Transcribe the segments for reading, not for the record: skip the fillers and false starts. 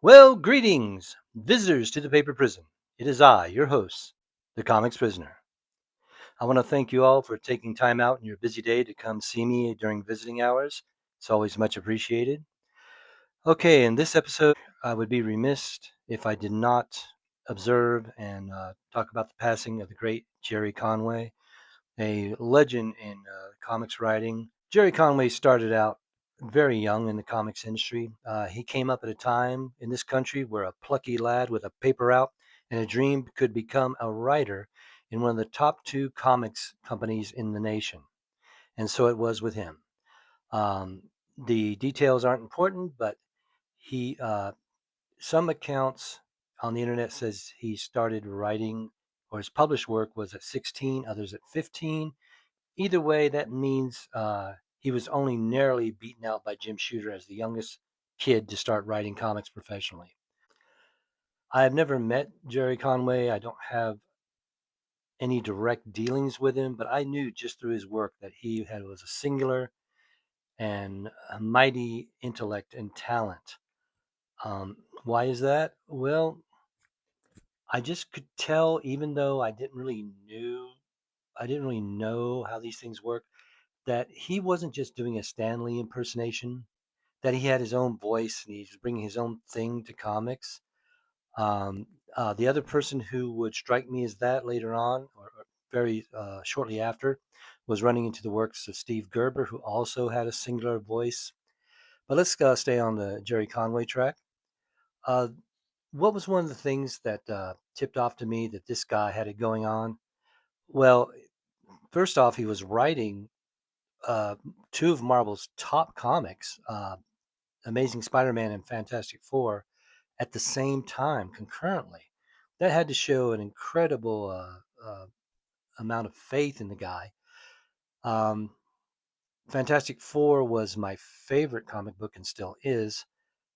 Well, greetings, visitors to the paper prison. It is I, your host, the Comics Prisoner. I want to thank you all for taking time out in your busy day to come see me during visiting hours. It's always much appreciated. Okay, in this episode, I would be remiss if I did not observe and talk about the passing of the great Gerry Conway, a legend in comics writing. Gerry Conway started out very young in the comics industry. He came up at a time in this country where a plucky lad with a paper route and a dream could become a writer in one of the top two comics companies in the nation. And so it was with him. Um, the details aren't important, but he, some accounts on the internet says he started writing or his published work was at 16, others at 15. Either way, that means he was only narrowly beaten out by Jim Shooter as the youngest kid to start writing comics professionally. I have never met Gerry Conway. I don't have any direct dealings with him, but I knew just through his work that was a singular and a mighty intellect and talent. Why is that? Well, I just could tell, even though I didn't really know how these things work, that he wasn't just doing a Stanley impersonation, that he had his own voice and he's bringing his own thing to comics. Um, the other person who would strike me as that later on, or very shortly after, was running into the works of Steve Gerber, who also had a singular voice. But let's stay on the Gerry Conway track. Uh, what was one of the things that tipped off to me that this guy had it going on? Well, first off, he was writing uh, two of Marvel's top comics, Amazing Spider-Man and Fantastic Four, at the same time concurrently. That had to show an incredible amount of faith in the guy. Um, Fantastic Four was my favorite comic book and still is.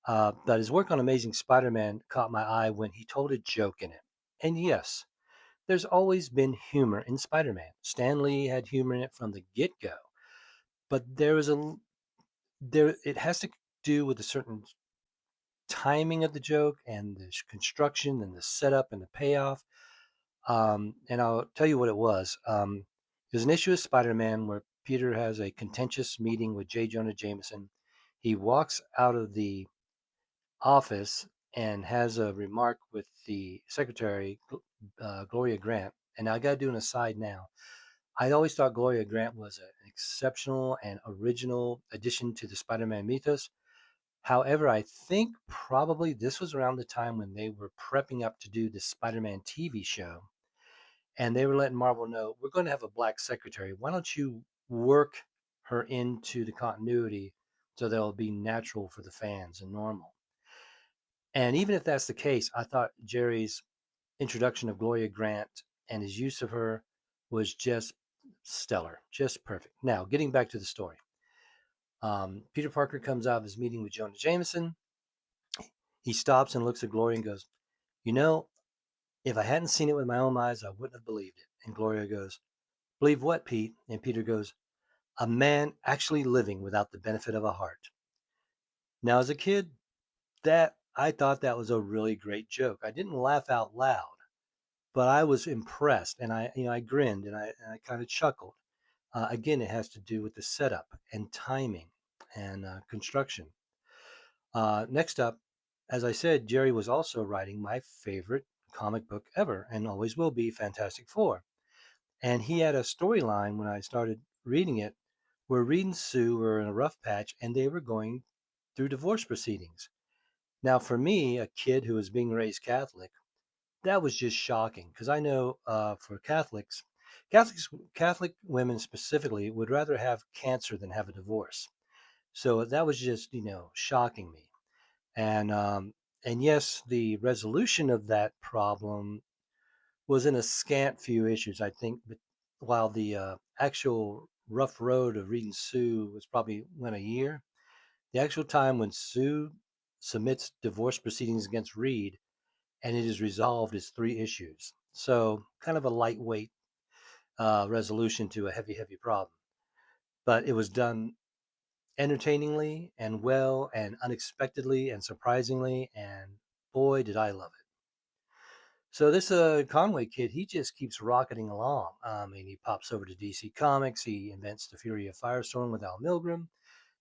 But his work on Amazing Spider-Man caught my eye when he told a joke in it. And yes, there's always been humor in Spider-Man. Stan Lee had humor in it from the get-go, but there it has to do with a certain timing of the joke and the construction and the setup and the payoff. And I'll tell you what it was. There's an issue of Spider-Man where Peter has a contentious meeting with J. Jonah Jameson. He walks out of the office and has a remark with the secretary, Gloria Grant. And I got to do an aside now. I always thought Gloria Grant was an exceptional and original addition to the Spider-Man mythos. However, I think probably this was around the time when they were prepping up to do the Spider-Man TV show, and they were letting Marvel know we're going to have a black secretary. Why don't you work her into the continuity so that'll be natural for the fans and normal? And even if that's the case, I thought Jerry's introduction of Gloria Grant and his use of her was just stellar, just perfect. Now, getting back to the story. Peter Parker comes out of his meeting with Jonah Jameson. He stops and looks at Gloria and goes, "You know, if I hadn't seen it with my own eyes, I wouldn't have believed it." And Gloria goes, "Believe what, Pete?" And Peter goes, "A man actually living without the benefit of a heart." Now, as a kid, that I thought that was a really great joke. I didn't laugh out loud, but I was impressed, and I grinned and I kind of chuckled. Again, it has to do with the setup and timing and construction. Next up, as I said, Jerry was also writing my favorite comic book ever and always will be, Fantastic Four. And he had a storyline when I started reading it where Reed and Sue were in a rough patch and they were going through divorce proceedings. Now, for me, a kid who was being raised Catholic, that was just shocking because I know for Catholic women specifically would rather have cancer than have a divorce. So that was just, shocking me. And and yes, the resolution of that problem was in a scant few issues, I think. But while the actual rough road of reading Sue was probably went a year, the actual time when Sue submits divorce proceedings against Reed and it is resolved is 3 issues. So kind of a lightweight resolution to a heavy, heavy problem. But it was done entertainingly and well and unexpectedly and surprisingly, and boy, did I love it. So this Conway kid, he just keeps rocketing along. I mean, he pops over to DC Comics. He invents the Fury of Firestorm with Al Milgrom.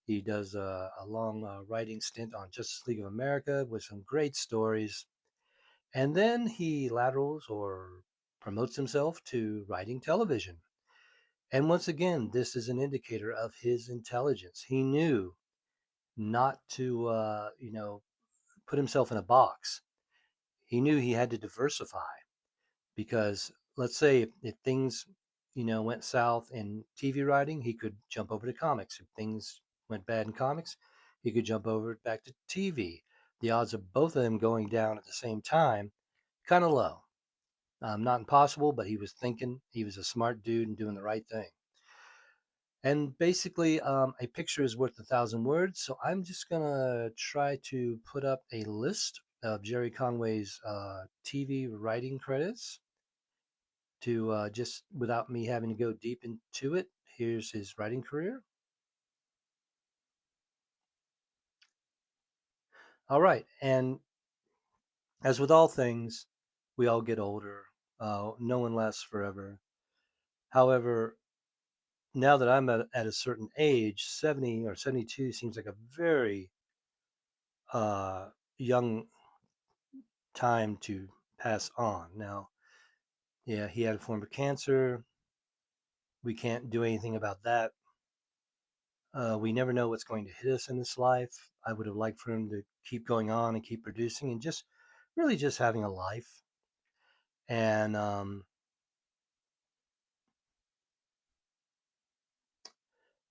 He does a long writing stint on Justice League of America with some great stories. And then he laterals or promotes himself to writing television. And once again, this is an indicator of his intelligence. He knew not to, put himself in a box. He knew he had to diversify because let's say if things, went south in TV writing, he could jump over to comics. If things went bad in comics, he could jump over back to TV. The odds of both of them going down at the same time, kind of low. Not impossible, but he was thinking. He was a smart dude and doing the right thing. And basically, a picture is worth 1,000 words. So I'm just going to try to put up a list of Gerry Conway's TV writing credits to just without me having to go deep into it. Here's his writing career. All right. And as with all things, we all get older. No one lasts forever. However, now that I'm at a certain age, 70 or 72 seems like a very uh, young time to pass on. Now, yeah, he had a form of cancer. We can't do anything about that. We never know what's going to hit us in this life. I would have liked for him to keep going on and keep producing and just really just having a life. And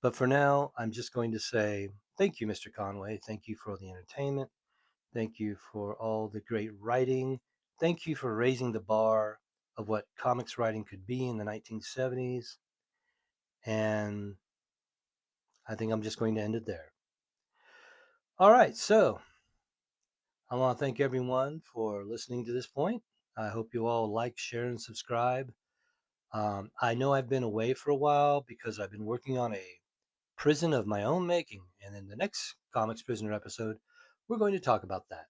but for now, I'm just going to say thank you, Mr. Conway. Thank you for the entertainment. Thank you for all the great writing. Thank you for raising the bar of what comics writing could be in the 1970s. And I think I'm just going to end it there. All right, so I want to thank everyone for listening to this point. I hope you all like, share, and subscribe. I know I've been away for a while because I've been working on a prison of my own making. And in the next Comics Prisoner episode, we're going to talk about that.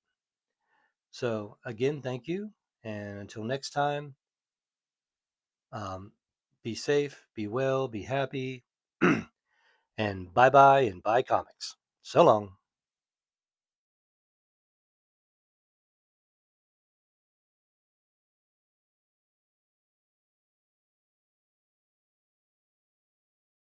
So, again, thank you. And until next time, um, be safe, be well, be happy, and bye bye and bye comics. So long.